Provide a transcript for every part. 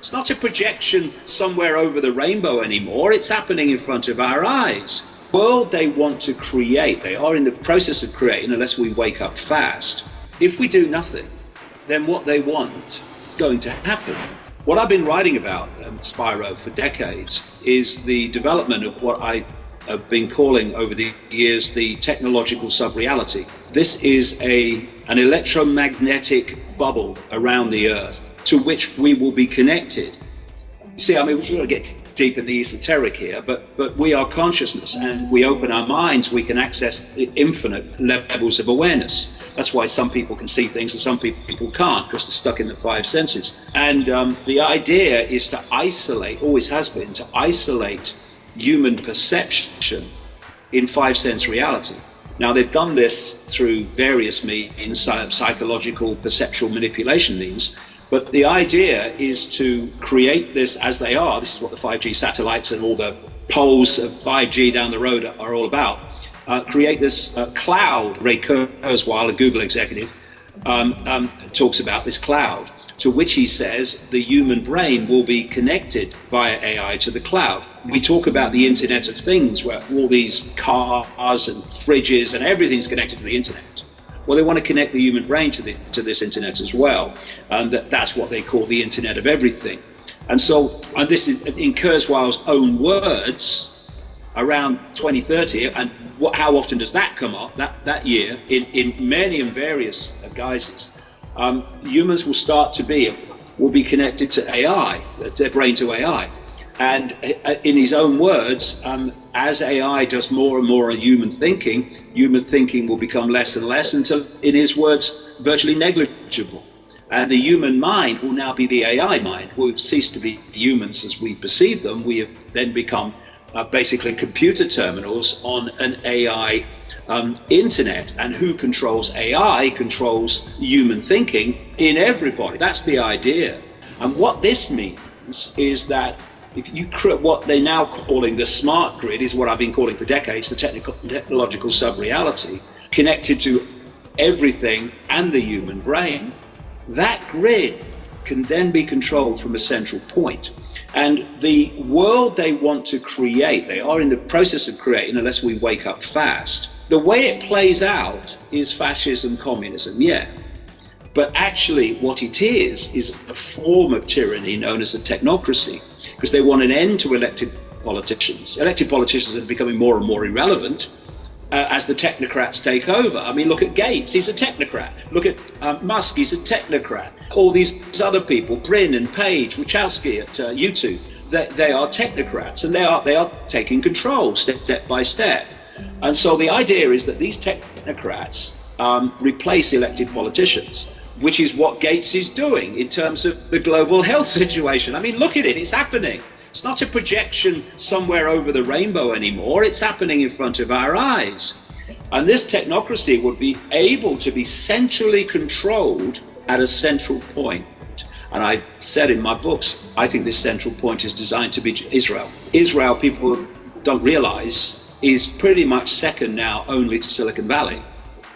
It's not a projection somewhere over the rainbow anymore. It's happening in front of our eyes. The world they want to create, they are in the process of creating, unless we wake up fast. If we do nothing, then what they want is going to happen. What I've been writing about, Spyro, for decades is the development of what I have been calling over the years the technological sub-reality. This is an electromagnetic bubble around the Earth to which we will be connected. See, I mean, we're going to get deep in the esoteric here, but we are consciousness, and we open our minds, we can access infinite levels of awareness. That's why some people can see things and some people can't, because they're stuck in the five senses. And the idea is to isolate, always has been, to isolate human perception in five sense reality. Now, they've done this through various means, psychological, perceptual manipulation means, but the idea is to create this as they are. This is what the 5G satellites and all the poles of 5G down the road are all about. Create this cloud. Ray Kurzweil, a Google executive, talks about this cloud, to which he says the human brain will be connected via AI to the cloud. We talk about the Internet of Things, where all these cars and fridges and everything's connected to the Internet. Well, they want to connect the human brain to this Internet as well. That's what they call the Internet of Everything. And so, and this is in Kurzweil's own words, around 2030, and how often does that come up that year in many and various guises? Humans will be connected to AI, their brain to AI. And in his own words, as AI does more and more on human thinking will become less and less until, in his words, virtually negligible. And the human mind will now be the AI mind. We've ceased to be humans as we perceive them. We have then become basically computer terminals on an AI internet. And who controls AI controls human thinking in everybody. That's the idea. And what this means is that if you create what they're now calling the smart grid, is what I've been calling for decades, the technological sub-reality, connected to everything and the human brain, that grid can then be controlled from a central point. And the world they want to create, they are in the process of creating, unless we wake up fast. The way it plays out is fascism, communism, yeah. But actually what it is a form of tyranny known as a technocracy, because they want an end to elected politicians. Elected politicians are becoming more and more irrelevant as the technocrats take over. I mean, look at Gates, he's a technocrat. Look at Musk, he's a technocrat. All these other people, Brin and Page, Wachowski at YouTube, they are technocrats, and they are taking control step by step. And so the idea is that these technocrats replace elected politicians, which is what Gates is doing in terms of the global health situation. I mean, look at it, it's happening. It's not a projection somewhere over the rainbow anymore, it's happening in front of our eyes. And this technocracy would be able to be centrally controlled at a central point. And I said in my books, I think this central point is designed to be Israel. Israel, people don't realize, is pretty much second now only to Silicon Valley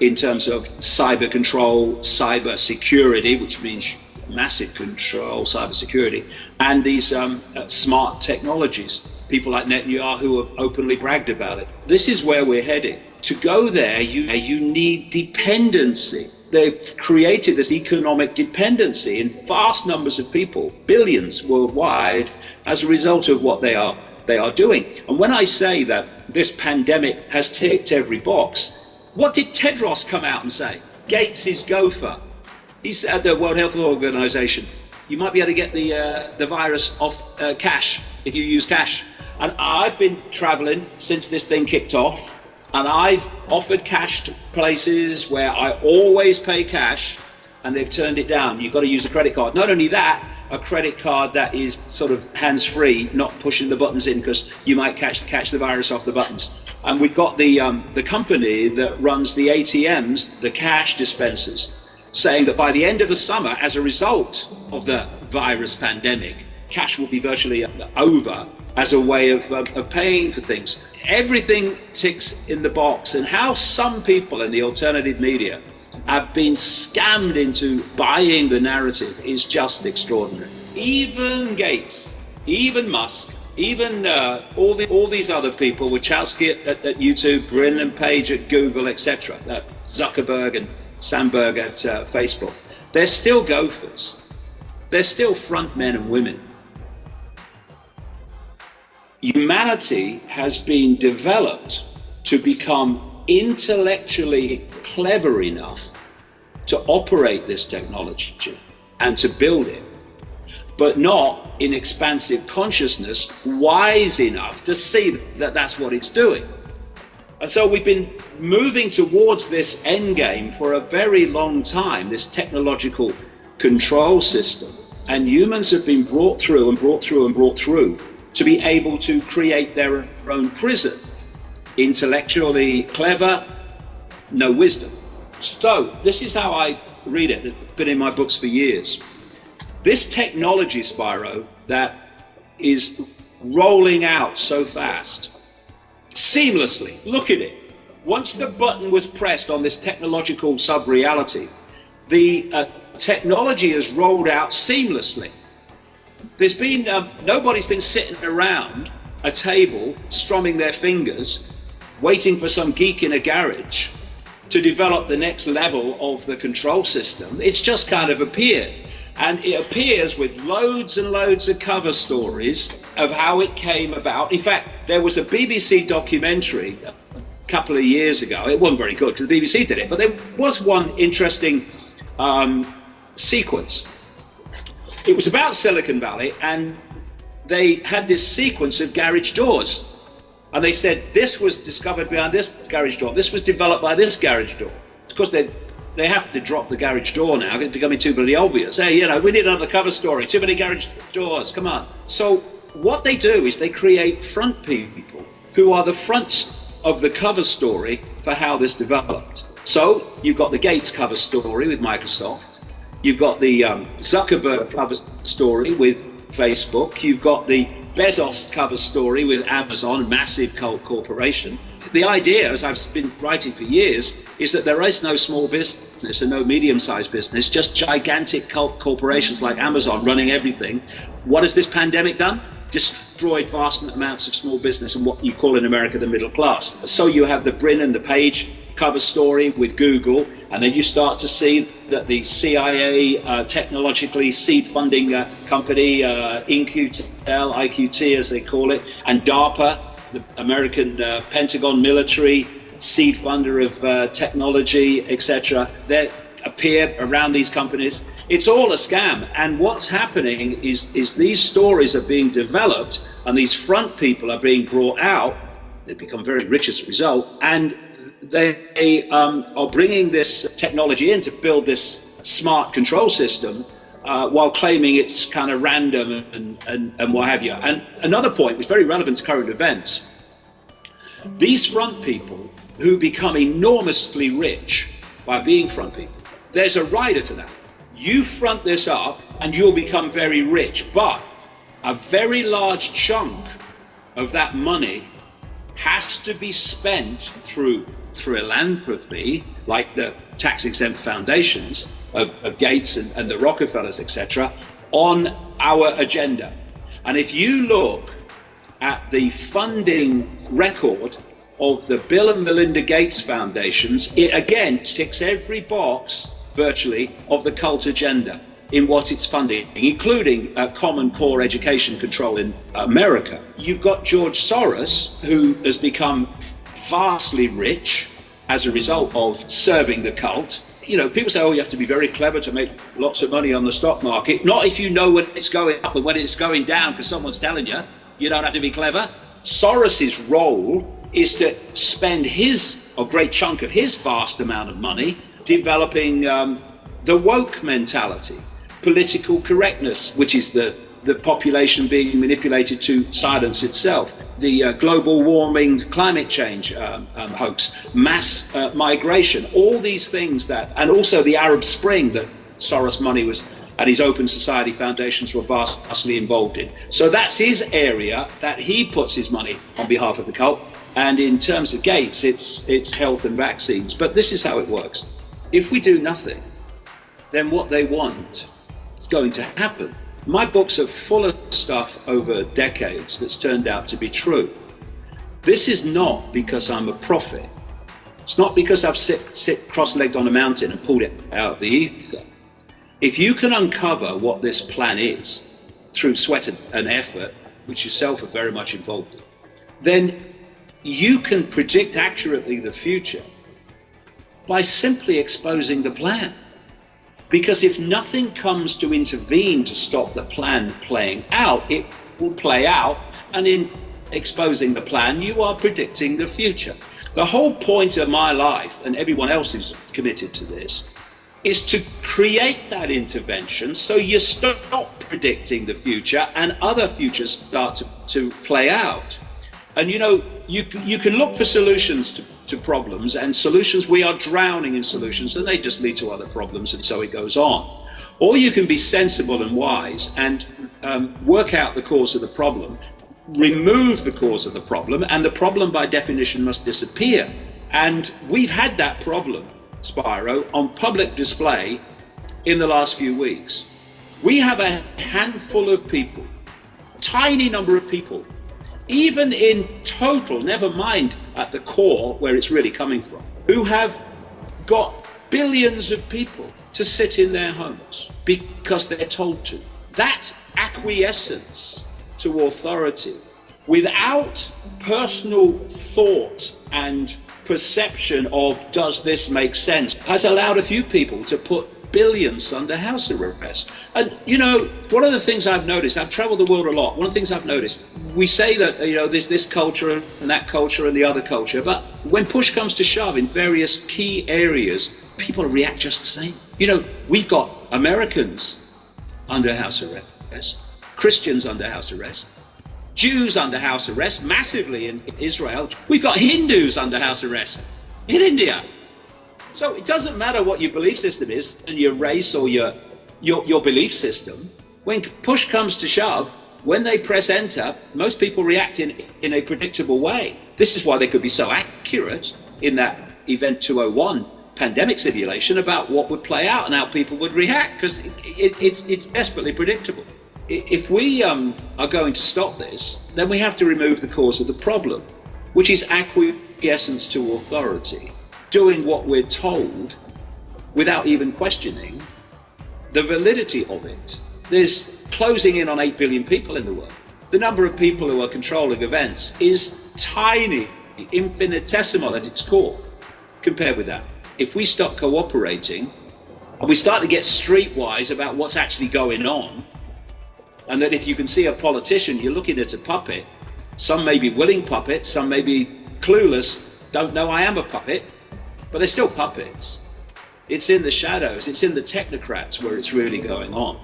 in terms of cyber control, cyber security, which means massive control, cyber security, and these smart technologies. People like Netanyahu have openly bragged about it. This is where we're heading. To go there, you need dependency. They've created this economic dependency in vast numbers of people, billions worldwide, as a result of what they are doing. And when I say that this pandemic has ticked every box, what did Tedros come out and say? Gates is gopher. He said at the World Health Organization, you might be able to get the virus off cash if you use cash. And I've been traveling since this thing kicked off, and I've offered cash to places where I always pay cash, and they've turned it down. You've got to use a credit card. Not only that, a credit card that is sort of hands-free, not pushing the buttons in, because you might catch the virus off the buttons. And we've got the company that runs the ATMs, the cash dispensers, saying that by the end of the summer, as a result of the virus pandemic, cash will be virtually over as a way of paying for things. Everything ticks in the box, and how some people in the alternative media have been scammed into buying the narrative is just extraordinary. even Gates, even Musk, even all these other people, Wachowski at YouTube, Brin and Page at Google, etc., Zuckerberg and Sandberg at Facebook, they're still gophers. They're still front men and women. Humanity has been developed to become intellectually clever enough to operate this technology and to build it, but not in expansive consciousness wise enough to see that that's what it's doing. And so we've been moving towards this end game for a very long time, this technological control system, and humans have been brought through and brought through and brought through to be able to create their own prison. Intellectually clever, no wisdom. So this is how I read it. It's been in my books for years. This technology, Spyro, that is rolling out so fast, seamlessly, look at it. Once the button was pressed on this technological sub-reality, the technology has rolled out seamlessly. There's been, nobody's been sitting around a table, strumming their fingers, waiting for some geek in a garage to develop the next level of the control system. It's just kind of appeared. And it appears with loads and loads of cover stories of how it came about. In fact, there was a BBC documentary a couple of years ago. It wasn't very good because the BBC did it, but there was one interesting sequence. It was about Silicon Valley, and they had this sequence of garage doors. And they said, this was discovered behind this garage door. This was developed by this garage door. Of course, they have to drop the garage door now. It's becoming too bloody obvious. Hey, you know, we need another cover story. Too many garage doors. Come on. So what they do is they create front people who are the fronts of the cover story for how this developed. So you've got the Gates cover story with Microsoft. You've got the Zuckerberg cover story with Facebook. You've got the Bezos cover story with Amazon, massive cult corporation. The idea, as I've been writing for years, is that there is no small business and no medium-sized business, just gigantic cult corporations like Amazon running everything. What has this pandemic done? Destroyed vast amounts of small business and what you call in America the middle class. So you have the Brin and the Page cover story with Google, and then you start to see that the CIA technologically seed funding company, IQT as they call it, and DARPA, the American Pentagon military seed funder of technology, etc. They appear around these companies. It's all a scam, and what's happening is these stories are being developed and these front people are being brought out. They become very rich as a result, and they are bringing this technology in to build this smart control system while claiming it's kind of random and what have you. And another point, which is very relevant to current events, these front people who become enormously rich by being front people, there's a rider to that. You front this up and you'll become very rich, but a very large chunk of that money has to be spent through philanthropy, like the tax-exempt foundations of Gates and the Rockefellers, etc., on our agenda. And if you look at the funding record of the Bill and Melinda Gates foundations, it again ticks every box virtually of the cult agenda in what it's funding, including Common Core education control in America. You've got George Soros, who has become vastly rich as a result of serving the cult. You know, people say, oh, you have to be very clever to make lots of money on the stock market. Not if you know when it's going up and when it's going down because someone's telling you. You don't have to be clever. Soros's role is to spend a great chunk of his vast amount of money developing the woke mentality, political correctness, which is the population being manipulated to silence itself, the global warming, climate change hoax, mass migration, all these things and also the Arab Spring that Soros money was and his Open Society foundations were vastly involved in. So that's his area that he puts his money on behalf of the cult. And in terms of Gates, it's health and vaccines. But this is how it works. If we do nothing, then what they want is going to happen. My books are full of stuff over decades that's turned out to be true. This is not because I'm a prophet. It's not because I've sit cross-legged on a mountain and pulled it out of the ether. If you can uncover what this plan is through sweat and effort, which yourself are very much involved in, then you can predict accurately the future by simply exposing the plan. Because if nothing comes to intervene to stop the plan playing out, it will play out, and in exposing the plan, you are predicting the future. The whole point of my life, and everyone else who's committed to this, is to create that intervention so you stop predicting the future and other futures start to play out. And you know, you can look for solutions to problems, and solutions, we are drowning in solutions, and they just lead to other problems, and so it goes on. Or you can be sensible and wise and work out the cause of the problem, remove the cause of the problem, and the problem by definition must disappear. And we've had that problem, Spyro, on public display in the last few weeks. We have a handful of people, tiny number of people, even in total, never mind at the core where it's really coming from, who have got billions of people to sit in their homes because they're told to. That acquiescence to authority without personal thought and perception of does this make sense has allowed a few people to put billions under house arrest. And you know, one of the things I've noticed, I've traveled the world a lot, one of the things I've noticed, we say that, you know, there's this culture and that culture and the other culture, but when push comes to shove in various key areas, people react just the same. You know, we've got Americans under house arrest, Christians under house arrest, Jews under house arrest massively in Israel. We've got Hindus under house arrest in India. So it doesn't matter what your belief system is and your race or your belief system. When push comes to shove, when they press enter, most people react in a predictable way. This is why they could be so accurate in that Event 201 pandemic simulation about what would play out and how people would react, because it's desperately predictable. If we are going to stop this, then we have to remove the cause of the problem, which is acquiescence to authority. Doing what we're told without even questioning the validity of it. There's closing in on 8 billion people in the world. The number of people who are controlling events is tiny, infinitesimal at its core compared with that. If we stop cooperating and we start to get streetwise about what's actually going on, and that if you can see a politician, you're looking at a puppet. Some may be willing puppets, some may be clueless, don't know I am a puppet. But they're still puppets. It's in the shadows, it's in the technocrats where it's really going on.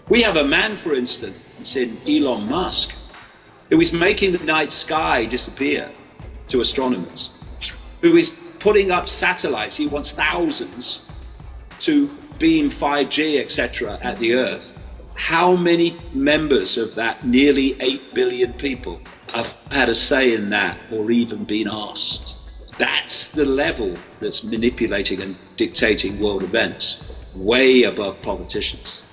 We have a man, for instance, in Elon Musk, who is making the night sky disappear to astronomers, who is putting up satellites. He wants thousands to beam 5G, etc. at the Earth. How many members of that nearly 8 billion people have had a say in that or even been asked? That's the level that's manipulating and dictating world events, way above politicians.